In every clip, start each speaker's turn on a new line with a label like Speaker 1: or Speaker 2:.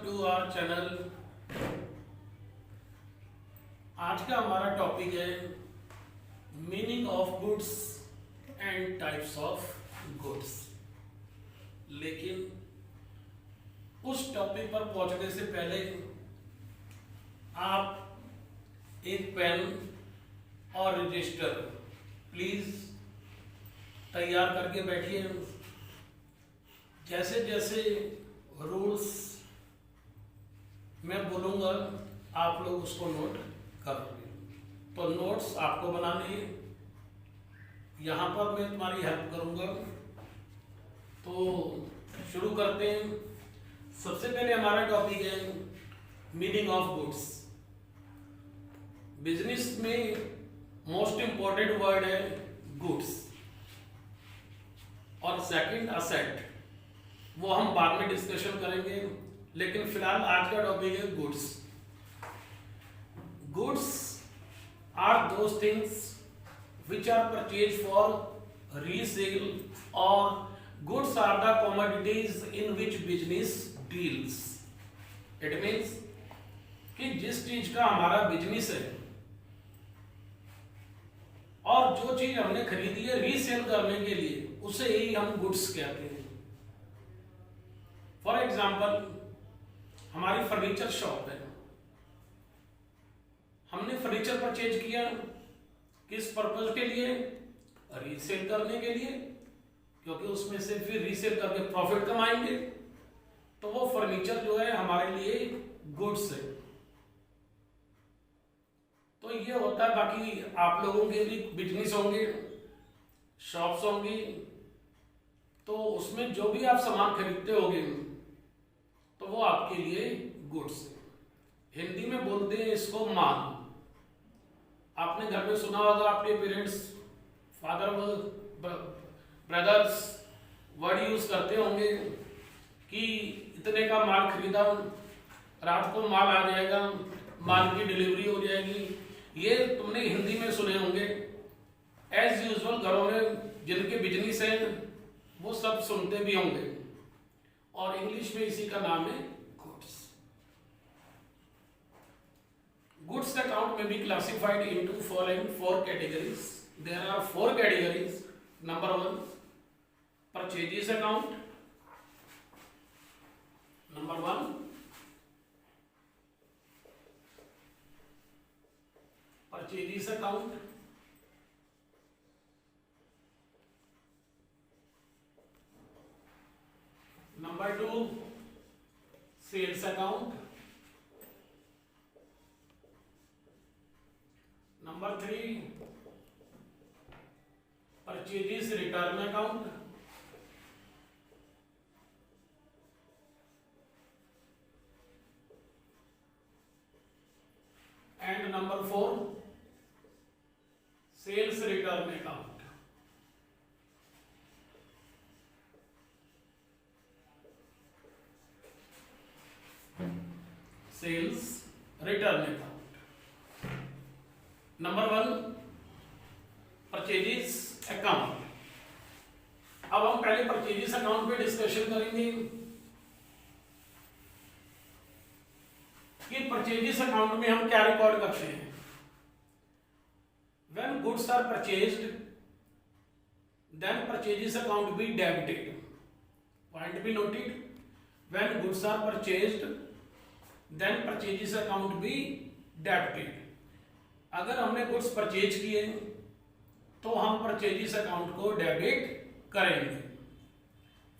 Speaker 1: To our channel. आज का हमारा टॉपिक है meaning of goods and types of goods. लेकिन उस टॉपिक पर पहुंचने से पहले आप एक पेन और रजिस्टर प्लीज तैयार करके बैठिए। जैसे जैसे रूल्स मैं बोलूँगा आप लोग उसको नोट कर लेंगे। तो नोट्स आपको बनाने हैं, यहाँ पर मैं तुम्हारी हेल्प करूँगा। तो शुरू करते हैं। सबसे पहले हमारा टॉपिक है मीनिंग ऑफ गुड्स। बिजनेस में मोस्ट इंपॉर्टेंट वर्ड है गुड्स और सेकंड असेट, वो हम बाद में डिस्कशन करेंगे। लेकिन फिलहाल आज का टॉपिक है goods. Goods are those things which are purchase for resale और goods are the commodities in which business deals. It means कि जिस चीज का हमारा बिजनेस है और जो चीज हमने खरीदी है रीसेल करने के लिए, उसे ही हम गुड्स कहते हैं। फॉर एग्जाम्पल हमारी फर्नीचर शॉप है, हमने फर्नीचर परचेज किया किस पर्पज के लिए? रीसेल करने के लिए, क्योंकि उसमें से फिर रीसेल करके प्रॉफिट कमाएंगे। तो वो फर्नीचर जो है हमारे लिए गुड्स है। तो ये होता है। बाकी आप लोगों के भी बिजनेस होंगे, शॉप्स होंगी, तो उसमें जो भी आप सामान खरीदते होंगे तो वो आपके लिए गुड्स है। हिंदी में बोलते हैं इसको माल। आपने घर में सुना होगा, आपके parents, father, brothers word use करते होंगे कि इतने का माल खरीदा, रात को माल आ जाएगा, माल की डिलीवरी हो जाएगी। ये तुमने हिंदी में सुने होंगे। एज यूजुअल घरों में जिनके बिजनेस है वो सब सुनते भी होंगे, और इंग्लिश में इसी का नाम है goods. Goods account may be classified into following 4 categories. There are 4 categories. Number 1 purchases account. Number 1 purchases account. Number 2 sales account. Number 3 purchases return account. And number 4 sales return account. Sales return account. Number 1 purchases account. अब हम पहले purchases account पे discussion करेंगे कि purchases account में हम क्या record करते हैं। When goods are purchased then purchases account be debited. Point be noted. When goods are purchased then purchases account be debited. अगर हमने गुड्स परचेज किए तो हम परचेजेस अकाउंट को डेबिट करेंगे।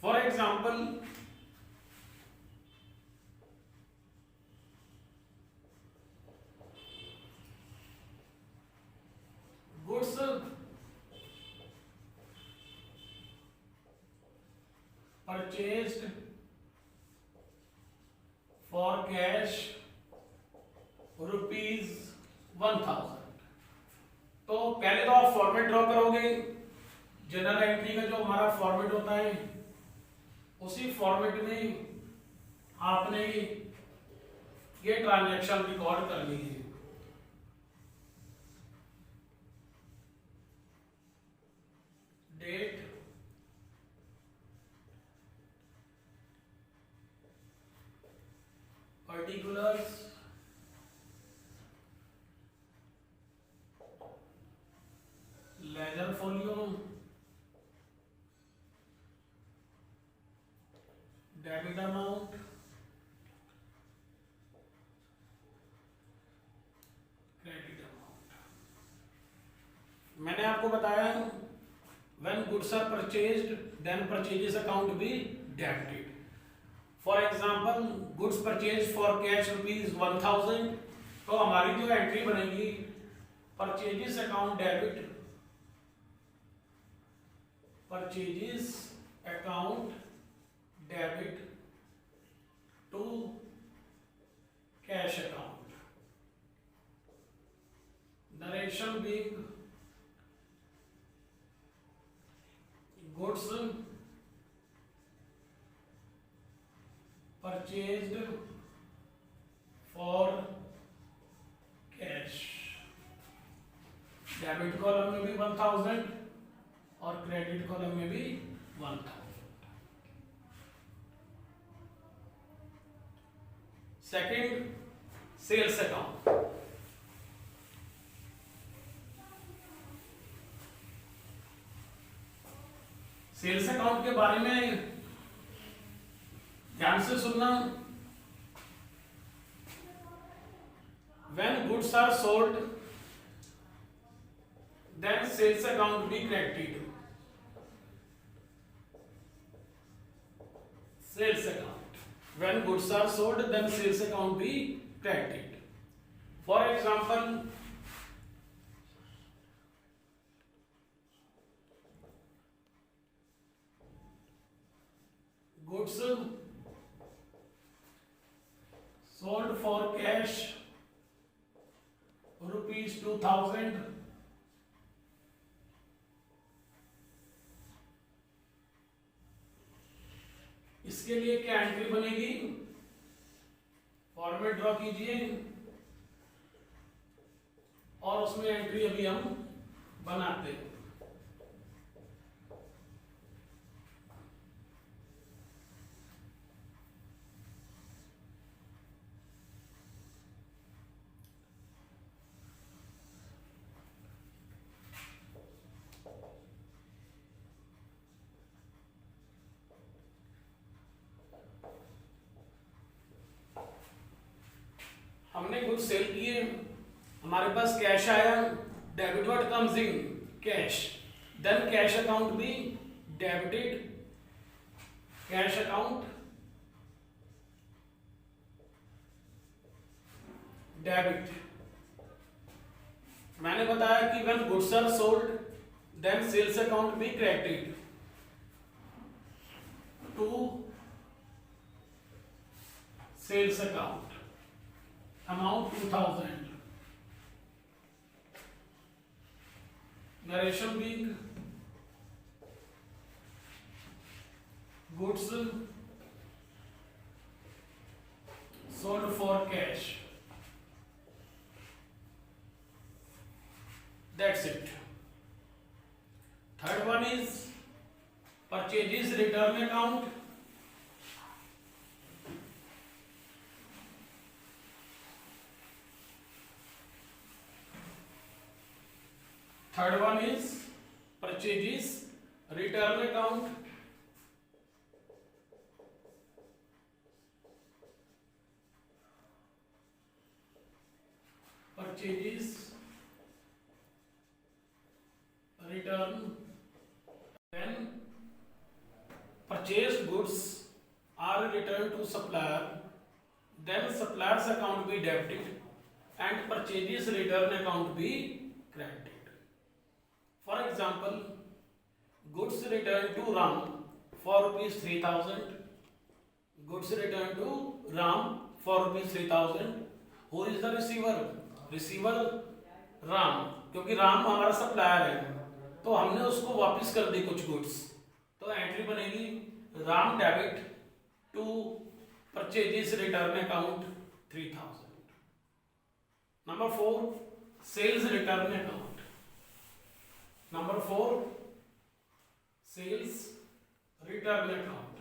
Speaker 1: For example goods purchased for cash ₹1000। तो पहले तो आप फॉर्मेट ड्रॉ करोगे। जनरल एंट्री का जो हमारा फॉर्मेट होता है उसी फॉर्मेट में आपने ये ट्रांजैक्शन रिकॉर्ड करनी है। Date, particulars ledger folio, debit amount, credit amount. मैंने आपको बताया when goods are purchased then purchases account be debited. For example, goods purchased for cash rupees 1000, तो हमारी जो एंट्री बनेगी purchases account debit, purchases account debit to cash account, narration being goods purchased for cash, debit column में भी 1000 और credit column में भी 1000। Second, sales account. Sales account के बारे में ध्यान से सुनना। When goods are sold, then sales account be credited. Sales account. When goods are sold, then sales account be credited. For example, goods sold for cash rupees 2000, इसके लिए क्या entry बनेगी, फॉर्मेट ड्रॉ कीजिए और उसमें एंट्री अभी हम बनाते हैं। हमने गुड्स सेल किए, हमारे पास कैश आया, debit what comes in cash, then cash account भी डेबिटेड, कैश अकाउंट डेबिट। मैंने बताया कि when goods are sold then sales account भी credited to sales account, amount 2000, narration being goods sold for cash. That's it. Third one is purchases return account. Third one is purchases return account. Purchases return, when purchased goods are returned to supplier, then supplier's account be debited and purchases return account be credited. For example, goods returned to Ram for rupees 3000. Goods returned to Ram for rupees 3000. Who is the receiver? Receiver Ram, क्योंकि राम हमारा supplier है तो हमने उसको वापस कर दी कुछ goods, तो एंट्री बनेगी Ram debit to purchases return account 3000. Number 4, sales return account. Number 4, sales return account.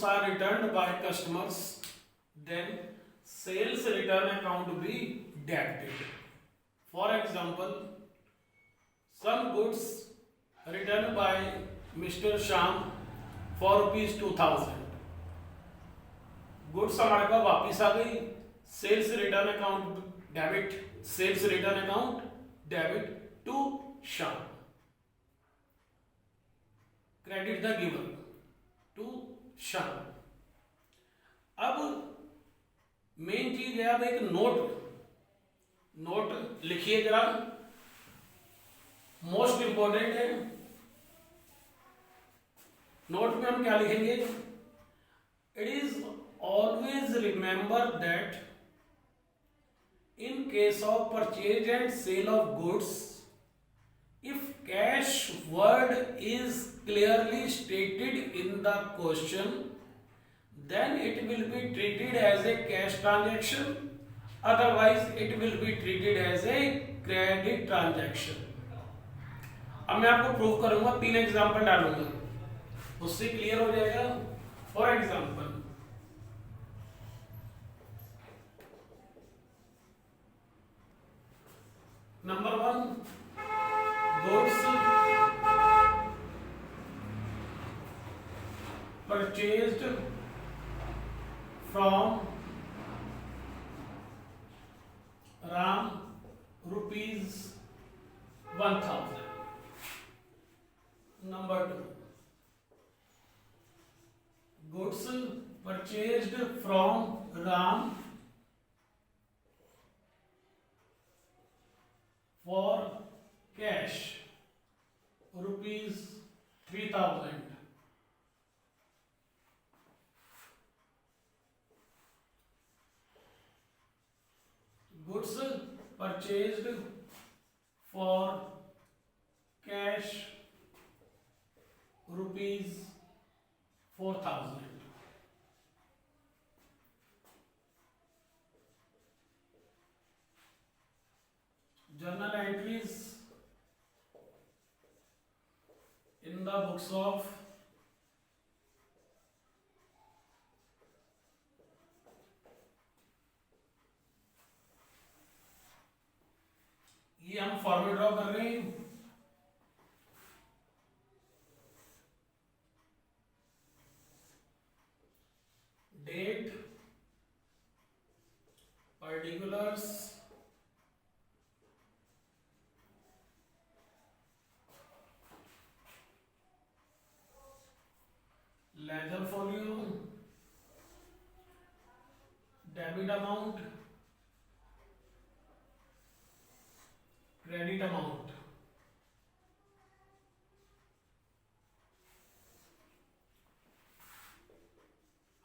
Speaker 1: goods are returned by customers, then sales return account be debited. For example, some goods returned by Mr. Sham for ₹2000. Goods हमारे पास वापिस आ गई, sales return account debit, sales return account debit to Shyam, credit the giver to Shyam. अब main चीज है, अब एक नोट लिखिए जरा, मोस्ट इंपॉर्टेंट है. नोट में हम क्या लिखेंगे? It is always remember that in case of purchase and sale of goods, if cash word is clearly stated in the question, then it will be treated as a cash transaction, otherwise it will be treated as a credit transaction. अब मैं आपको prove करूंगा, 3 example डालूंगा, उससे clear हो जाएगा. For example, number 1, goods purchased from Ram ₹1000. Number 2, goods purchased from Ram for cash ₹3000. Goods purchased for cash ₹4000. Journal entries in the books of ये हम फॉर्मेट ड्रॉ कर रहे हैं. Date, particulars, ledger folio, debit amount, credit amount.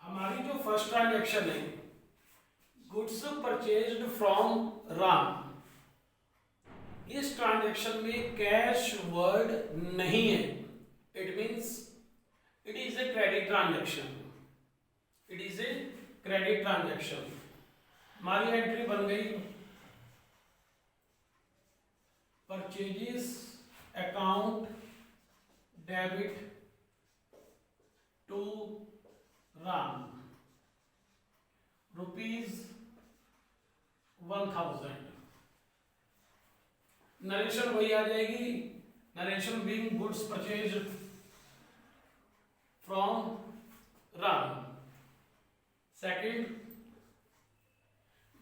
Speaker 1: हमारी जो first transaction है, goods purchased from Ram, इस transaction में कैश वर्ड नहीं है. It means it is a credit transaction. It is a credit transaction. हमारी एंट्री बन गई, purchases account debit to Ram ₹1000. Narration वही आ जाएगी, narration being goods purchased from Ram. Second,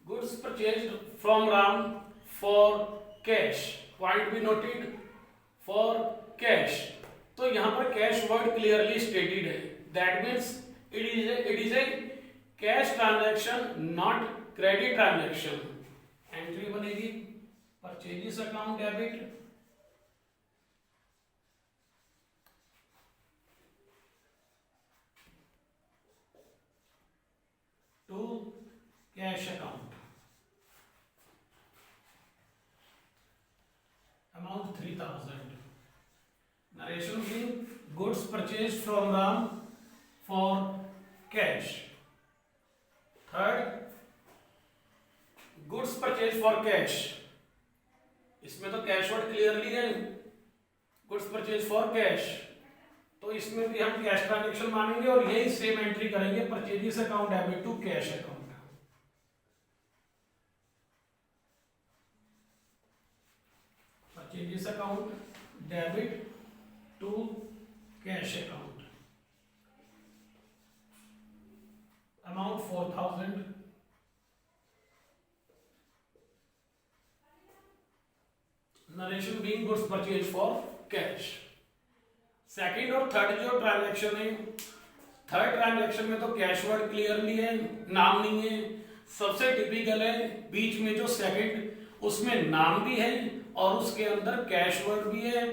Speaker 1: goods purchased from Ram for cash, point be noted, for cash. तो यहां पर cash word clearly stated है. That means it is a cash transaction, not credit transaction. Entry बनेगी purchases account debit to cash account, amount 3000. Narration being goods purchased from Ram for cash. Third, goods purchased for cash. इसमें तो cash word clearly है, goods purchase for cash. तो इसमें भी हम cash transaction मानेंगे और यही सेम एंट्री करेंगे, purchases account debit to cash account. Purchases account debit to cash account, amount 4000, narration being goods purchase for cash. Second और थर्ड जो ट्रांजैक्शन है, थर्ड ट्रांजैक्शन में तो कैश वर्ड क्लियरली है, नाम नहीं है। सबसे टिपिकल है बीच में जो सेकंड, उसमें नाम भी है और उसके अंदर कैश वर्ड भी है।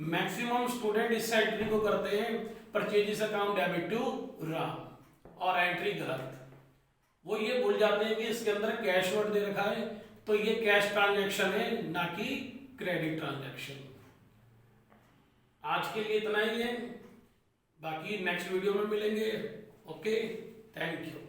Speaker 1: मैक्सिमम स्टूडेंट इस एंट्री को करते हैं, purchases account debit to Ram, और एंट्री गलत। वो ये भूल जाते हैं कि इसके अंदर कैश वर्ड दे रखा है, तो ये कैश ट्रांजैक्शन है ना कि क्रेडिट ट्रांजैक्शन। आज के लिए इतना ही है, बाकी नेक्स्ट वीडियो में मिलेंगे। Okay, thank you.